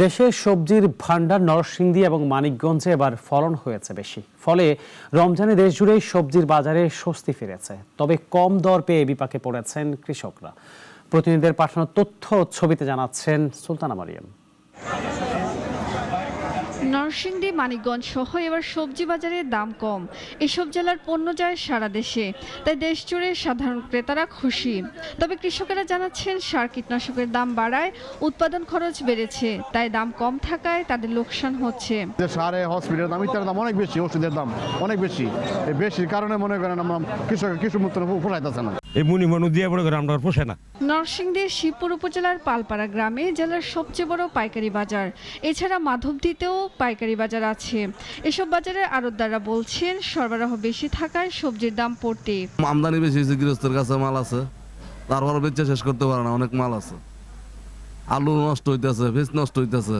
দেশের সবজির ভান্ডার নরসিংদী এবং মানিকগঞ্জে এবার ফলন হয়েছে বেশি, ফলে রমজানে দেশ জুড়ে সবজির বাজারে স্বস্তি ফিরেছে। তবে কম দর পেয়ে বিপাকে পড়েছেন কৃষকরা। প্রতিনিধিদের পাঠানো তথ্য ছবিতে জানাচ্ছেন সুলতানা মারিয়াম। নরসিংদী, মানিকগঞ্জ সহ এবার সবজি বাজারে দাম কম। এসব জেলার পণ্য যায় সারা দেশে, তাই দেশ জুড়ে সাধারণ ক্রেতারা খুশি। তবে কৃষকেরা জানাচ্ছেন সার কীটনাশকের দাম বাড়ায় উৎপাদন খরচ বেড়েছে, তাই দাম কম থাকায় তাদের লোকসান হচ্ছে। সারে হসপিটালের দাম, ইত্যাদির দাম অনেক বেশি, ওষুধের দাম অনেক বেশি। এই বেশির কারণে মনে করেন আমরা কৃষক মুক্ত পোষাইতেছে না। এই মুনিমনু দিয়ে পড়ে আমরা পোষে না। নরসিংদীর শিবপুর উপজেলার পালপাড়া গ্রামে জেলার সবচেয়ে বড় পাইকারি বাজার। এছাড়া মাধবদীতেও পাইকারি বাজার আছে। এসব বাজারের আড়তদাররা বলছেন সরবরাহ বেশি থাকায় সবজির দাম পড়তে। আমদানি বেশি হয়েছে, গৃহস্থের কাছে মাল আছে, তারপর বেচে শেষ করতে পারে না, অনেক মাল আছে। আলু নষ্ট হইতেছে, বীজ নষ্ট হইতেছে,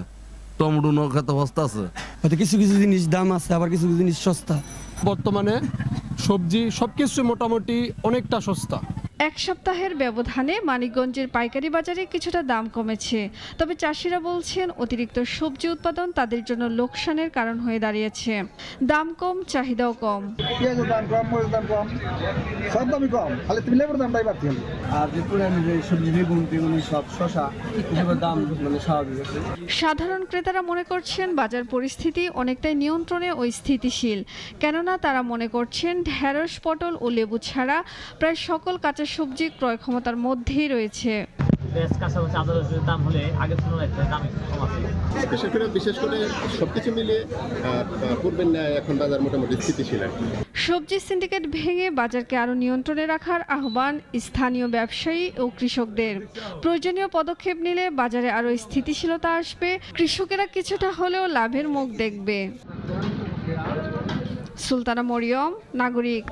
টমেটো খেতে সস্তা আছে। হয়তো কিছু কিছু জিনিস দাম আছে, আবার কিছু কিছু জিনিস সস্তা। বর্তমানে সবজি সবকিছু মোটামুটি অনেকটা সস্তা। এক সপ্তাহের ব্যবধানে মানিকগঞ্জের পাইকারি বাজারে কিছুটা দাম কমেছে। তবে চাষিরা বলছেন অতিরিক্ত সবজি উৎপাদন তাদের জন্য লোকসানের কারণ হয়ে দাঁড়িয়েছে। দাম কম, চাহিদাও কম। পেঁয়াজের দাম কম, মরিচের দাম কম, সব দামই কম, খালি তুমি লেবুর দামটাই বাড়তি হলো। আর যে পুরানি যে সবজি বেগুন সব শসা এসবের দাম স্বাভাবিক আছে। সাধারণ ক্রেতারা মনে করছেন বাজার পরিস্থিতি অনেকটাই নিয়ন্ত্রণে ও স্থিতিশীল। কেননা তারা মনে করছেন ঢেঁড়স, পটল ও লেবু ছাড়া প্রায় সকল কাঁচা সবজি ক্রয় ক্ষমতার মধ্যেই রয়েছে। বিশেষ করে সবকিছু মিলিয়ে পূর্বের ন্যায় এখন বাজার মোটামুটি স্থিতিশীল। সবজি সিন্ডিকেট ভেঙে বাজারকে আরো নিয়ন্ত্রণে রাখার আহ্বান স্থানীয় ব্যবসায়ী ও কৃষকদের। প্রয়োজনীয় পদক্ষেপ নিলে বাজারে আরো স্থিতিশীলতা আসবে, কৃষকেরা কিছুটা হলেও লাভের মুখ দেখবে। সুলতানা মরিয়ম, নাগরিক।